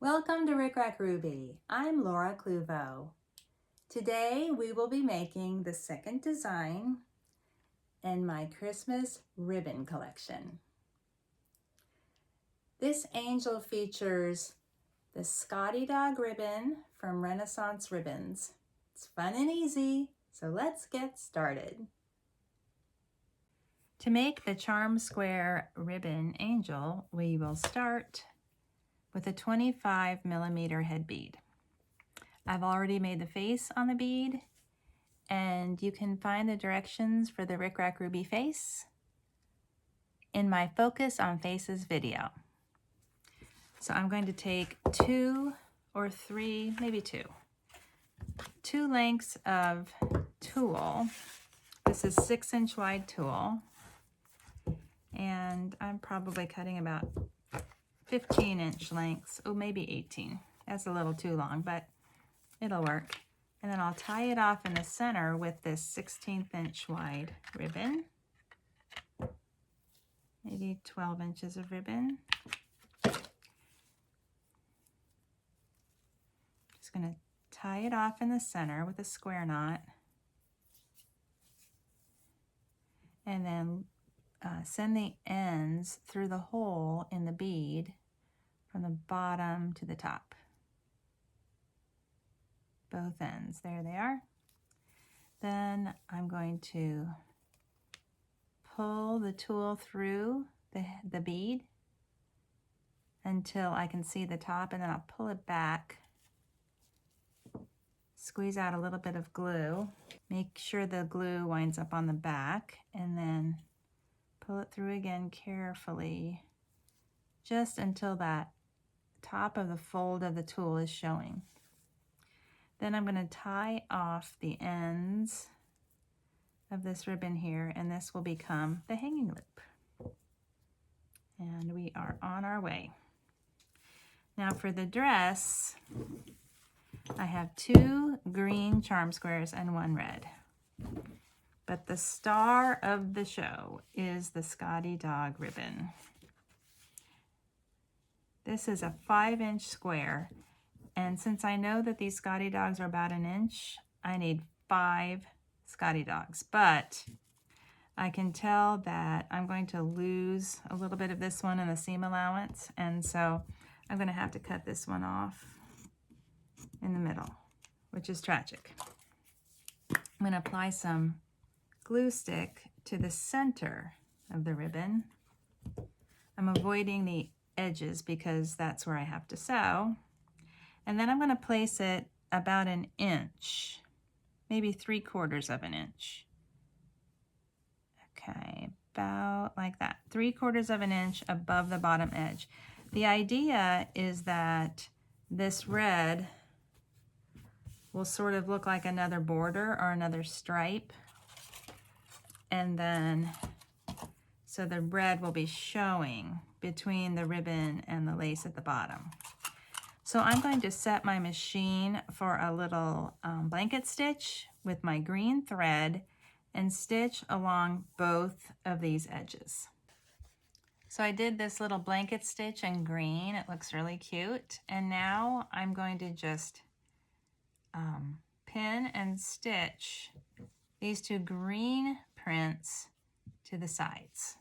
Welcome to Rick Rack Ruby. I'm Laura Cluvo. Today we will be making the second design in my Christmas ribbon collection. This angel features the Scottie Dog ribbon from Renaissance Ribbons. It's fun and easy, so let's get started. To make the charm square ribbon angel, we will start with a 25mm head bead. I've already made the face on the bead, and you can find the directions for the Rick Rack Ruby face in my Focus on Faces video. So I'm going to take two lengths of tulle. This is 6-inch wide tulle, and I'm probably cutting about 15-inch lengths, oh maybe 18. That's a little too long, but it'll work. And then I'll tie it off in the center with this 16th-inch wide ribbon, maybe 12 inches of ribbon. Just going to tie it off in the center with a square knot, and then send the ends through the hole in the bead from the bottom to the top. Both ends, there they are. Then I'm going to pull the tulle through the bead until I can see the top, and then I'll pull it back, squeeze out a little bit of glue, make sure the glue winds up on the back, and then pull it through again carefully, just until that top of the fold of the tulle is showing. Then I'm going to tie off the ends of this ribbon here, and this will become the hanging loop. And we are on our way. Now for the dress, I have 2 green charm squares and 1 red. But the star of the show is the Scottie Dog ribbon. This is a 5-inch square, and since I know that these Scottie Dogs are about 1 inch, I need 5 Scottie Dogs. But I can tell that I'm going to lose a little bit of this one in the seam allowance, and so I'm going to have to cut this one off in the middle, which is tragic. I'm going to apply some glue stick to the center of the ribbon. I'm avoiding the edges because that's where I have to sew. And then I'm going to place it about 1 inch, maybe 3/4 of an inch. Okay, about like that, 3/4 of an inch above the bottom edge. The idea is that this red will sort of look like another border or another stripe. And then, so the red will be showing between the ribbon and the lace at the bottom. So I'm going to set my machine for a little blanket stitch with my green thread and stitch along both of these edges. So I did this little blanket stitch in green. It looks really cute. And now I'm going to just pin and stitch these 2 green prints to the sides.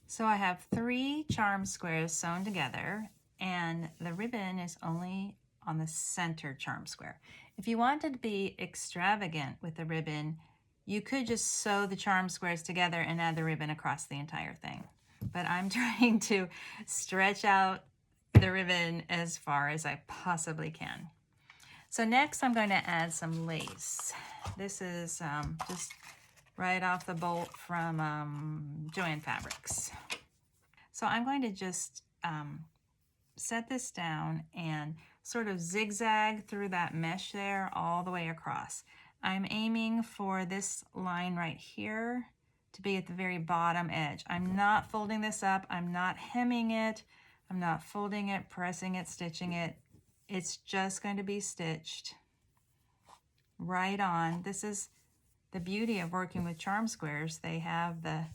So I have 3 charm squares sewn together, and the ribbon is only on the center charm square. If you wanted to be extravagant with the ribbon, you could just sew the charm squares together and add the ribbon across the entire thing. But I'm trying to stretch out the ribbon as far as I possibly can. So next I'm going to add some lace. This is just right off the bolt from Moda Fabrics. So I'm going to just set this down and sort of zigzag through that mesh there all the way across. I'm aiming for this line right here to be at the very bottom edge. I'm not folding this up. I'm not hemming it. I'm not folding it, pressing it, stitching it. It's just going to be stitched right on. This is the beauty of working with charm squares. They have the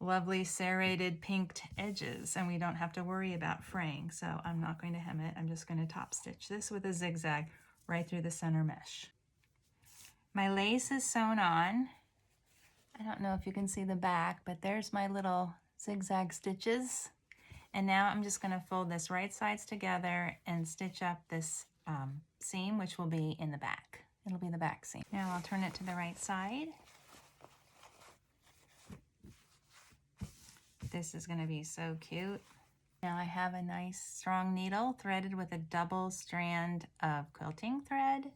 lovely serrated pinked edges, and we don't have to worry about fraying. So I'm not going to hem it. I'm just going to top stitch this with a zigzag right through the center mesh. My lace is sewn on. I don't know if you can see the back, but there's my little zigzag stitches. And now I'm just going to fold this right sides together and stitch up this seam, which will be in the back. It'll be the back seam. Now I'll turn it to the right side. This is going to be so cute. Now I have a nice strong needle threaded with a double strand of quilting thread.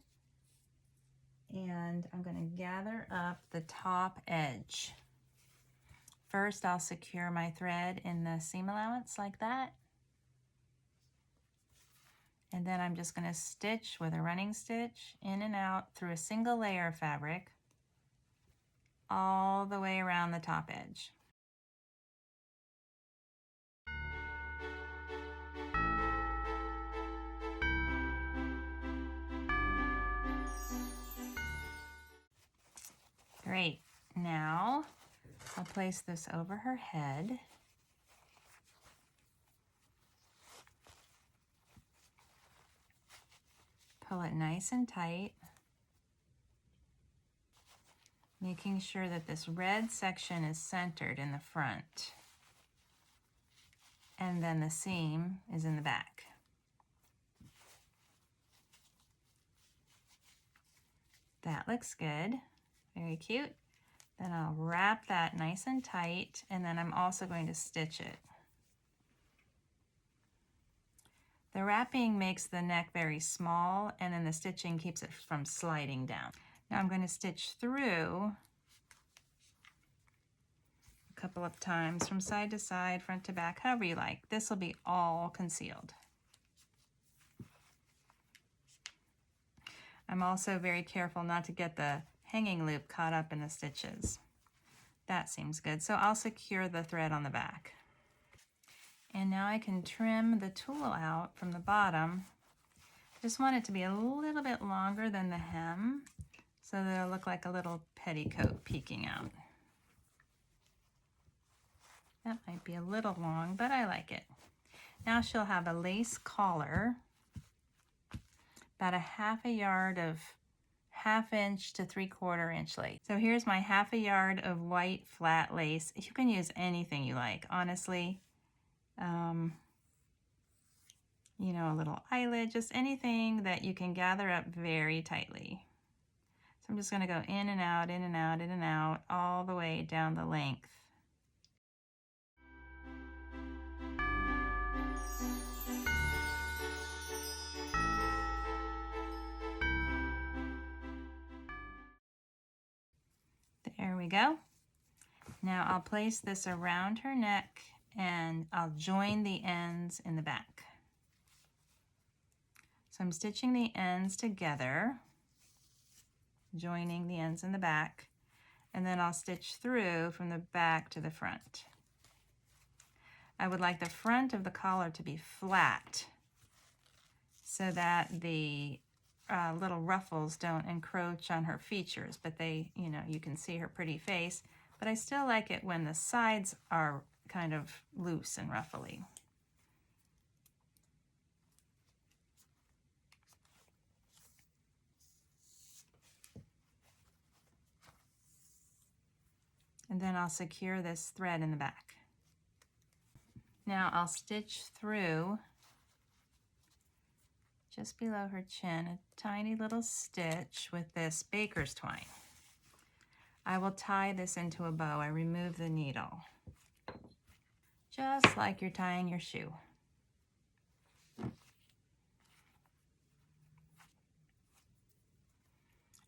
And I'm going to gather up the top edge. First, I'll secure my thread in the seam allowance like that. And then I'm just going to stitch with a running stitch in and out through a single layer of fabric all the way around the top edge. Great. Now I'll place this over her head. Pull it nice and tight, making sure that this red section is centered in the front, and then the seam is in the back. That looks good. Very cute. Then I'll wrap that nice and tight, and then I'm also going to stitch it. The wrapping makes the neck very small, and then the stitching keeps it from sliding down. Now I'm going to stitch through a couple of times from side to side, front to back, however you like. This will be all concealed. I'm also very careful not to get the hanging loop caught up in the stitches. That seems good. So I'll secure the thread on the back. And now I can trim the tulle out from the bottom. Just want it to be a little bit longer than the hem so that it'll look like a little petticoat peeking out. That might be a little long, but I like it. Now she'll have a lace collar, about a half a yard of 1/2 inch to 3/4 inch lace. So here's my 1/2 yard of white flat lace. You can use anything you like, honestly. You know, a little eyelid, just anything that you can gather up very tightly. So I'm just going to go in and out, in and out, in and out, all the way down the length. There we go. Now I'll place this around her neck and I'll join the ends in the back. So I'm stitching the ends together, joining the ends in the back, and then I'll stitch through from the back to the front. I would like the front of the collar to be flat so that the little ruffles don't encroach on her features, but they, you know, you can see her pretty face, but I still like it when the sides are kind of loose and ruffly. And then I'll secure this thread in the back. Now I'll stitch through just below her chin, a tiny little stitch with this baker's twine. I will tie this into a bow. I remove the needle, just like you're tying your shoe.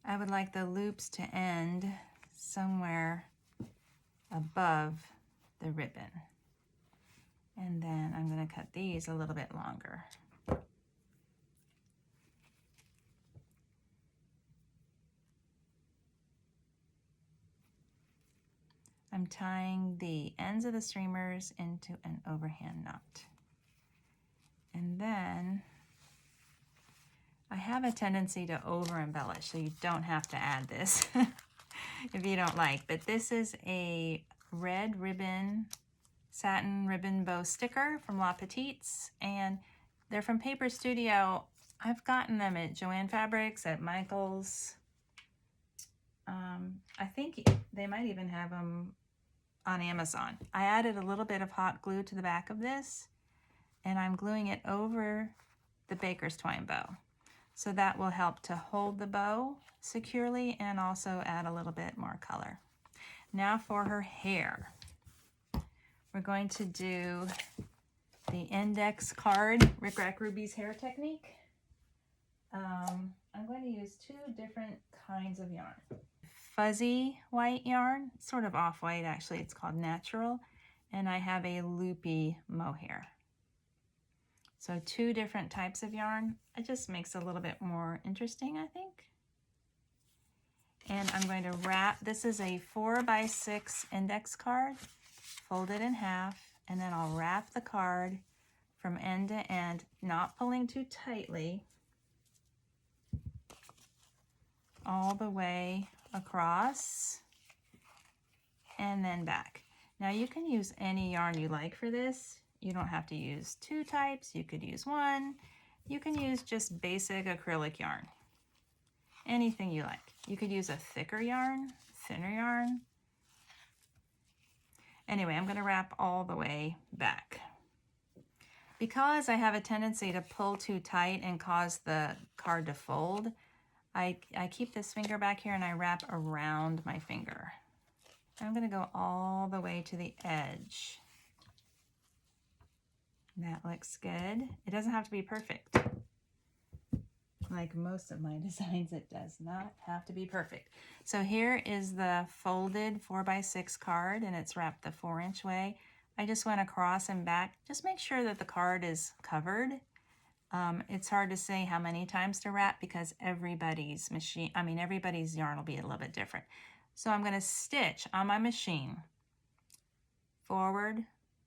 I would like the loops to end somewhere above the ribbon. And then I'm going to cut these a little bit longer. I'm tying the ends of the streamers into an overhand knot. And then I have a tendency to over embellish, so you don't have to add this if you don't like, but this is a red ribbon, satin ribbon bow sticker from La Petites, and they're from Paper Studio. I've gotten them at Joanne Fabrics, at Michael's. I think they might even have them on Amazon. I added a little bit of hot glue to the back of this, and I'm gluing it over the baker's twine bow. So that will help to hold the bow securely and also add a little bit more color. Now for her hair. We're going to do the index card, Rick Rack Ruby's hair technique. I'm going to use two different kinds of yarn. Fuzzy white yarn, sort of off-white actually, it's called Natural, and I have a loopy mohair. So two different types of yarn. It just makes it a little bit more interesting, I think. And I'm going to wrap, this is a 4x6 index card, fold it in half, and then I'll wrap the card from end to end, not pulling too tightly, all the way across and then back. Now you can use any yarn you like for this. You don't have to use two types. You could use one. You can use just basic acrylic yarn. Anything you like. You could use a thicker yarn, thinner yarn. Anyway, I'm going to wrap all the way back. Because I have a tendency to pull too tight and cause the card to fold, I keep this finger back here and I wrap around my finger. I'm going to go all the way to the edge. That looks good. It doesn't have to be perfect. Like most of my designs, it does not have to be perfect. So here is the folded 4x6 card, and it's wrapped the 4-inch way. I just went across and back. Just make sure that the card is covered. It's hard to say how many times to wrap because everybody's yarn will be a little bit different. So I'm going to stitch on my machine, forward,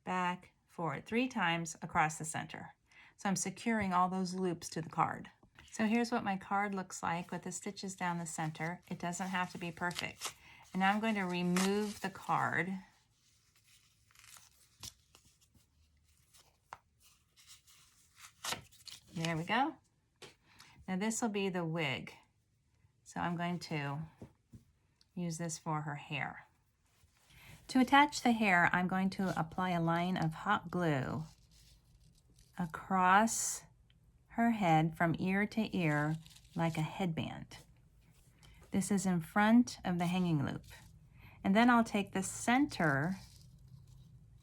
back, forward, 3 times across the center. So I'm securing all those loops to the card. So here's what my card looks like with the stitches down the center. It doesn't have to be perfect. And now I'm going to remove the card. There we go. Now this will be the wig. So I'm going to use this for her hair. To attach the hair, I'm going to apply a line of hot glue across her head from ear to ear like a headband. This is in front of the hanging loop. And then I'll take the center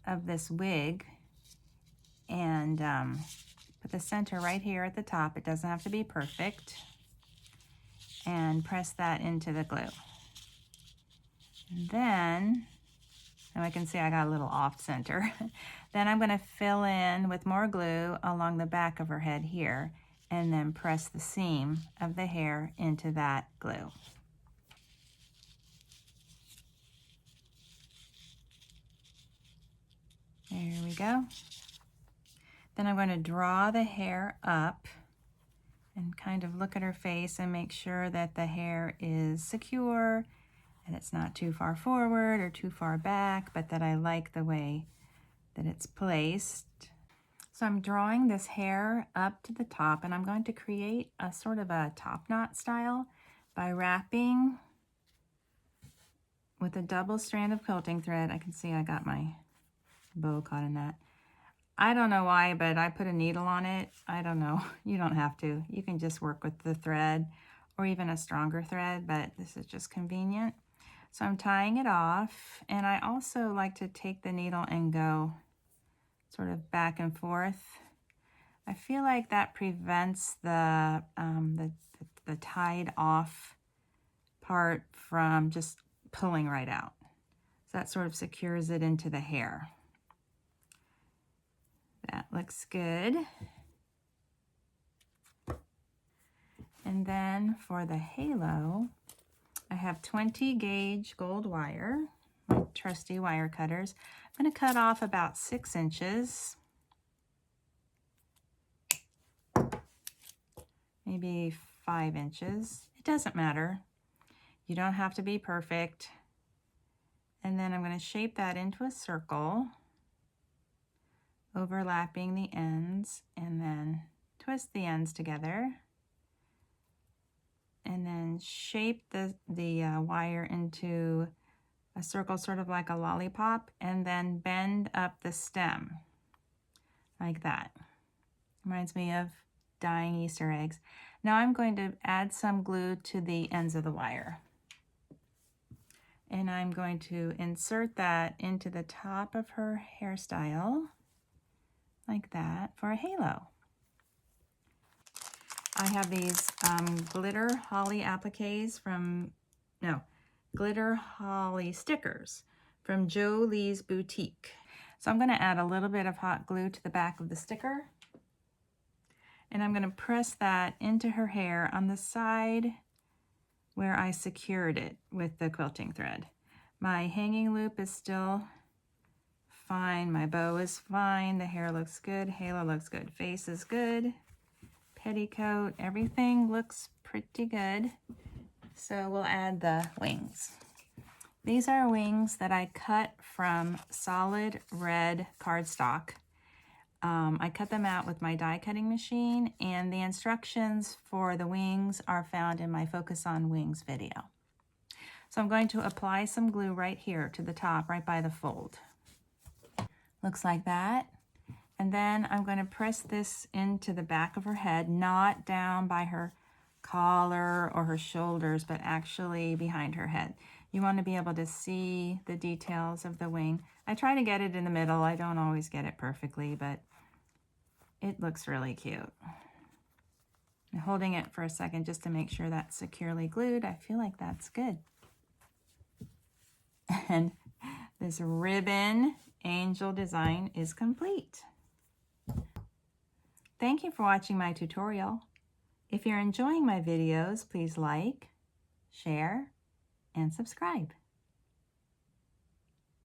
of this wig and put the center right here at the top. It doesn't have to be perfect. And press that into the glue. And then, now I can see I got a little off center. Then I'm going to fill in with more glue along the back of her head here and then press the seam of the hair into that glue. There we go. Then I'm going to draw the hair up and kind of look at her face and make sure that the hair is secure and it's not too far forward or too far back, but that I like the way that it's placed. So I'm drawing this hair up to the top, and I'm going to create a sort of a top knot style by wrapping with a double strand of quilting thread. I can see I got my bow caught in that. I don't know why, but I put a needle on it. I don't know. You don't have to. You can just work with the thread or even a stronger thread, but this is just convenient. So I'm tying it off, and I also like to take the needle and go sort of back and forth. I feel like that prevents the tied off part from just pulling right out. So that sort of secures it into the hair. That looks good. And then for the halo, I have 20 gauge gold wire, my trusty wire cutters. I'm going to cut off about 6 inches, maybe 5 inches. It doesn't matter. You don't have to be perfect. And then I'm going to shape that into a circle, overlapping the ends, and then twist the ends together. And then shape the wire into a circle, sort of like a lollipop, and then bend up the stem like that. Reminds me of dyeing Easter eggs. Now I'm going to add some glue to the ends of the wire. And I'm going to insert that into the top of her hairstyle, like that, for a halo. I have these glitter holly appliques glitter holly stickers from Jolie's Boutique. So I'm going to add a little bit of hot glue to the back of the sticker. And I'm going to press that into her hair on the side where I secured it with the quilting thread. My hanging loop is still fine. My bow is fine. The hair looks good. Halo looks good. Face is good. Petticoat, everything looks pretty good. So we'll add the wings. These are wings that I cut from solid red cardstock. I cut them out with my die cutting machine, and the instructions for the wings are found in my Focus on Wings video. So I'm going to apply some glue right here to the top, right by the fold. Looks like that. And then I'm going to press this into the back of her head, not down by her collar or her shoulders, but actually behind her head. You want to be able to see the details of the wing. I try to get it in the middle. I don't always get it perfectly, but it looks really cute. I'm holding it for a second just to make sure that's securely glued. I feel like that's good. And this ribbon angel design is complete. Thank you for watching my tutorial. If you're enjoying my videos, please like, share, and subscribe.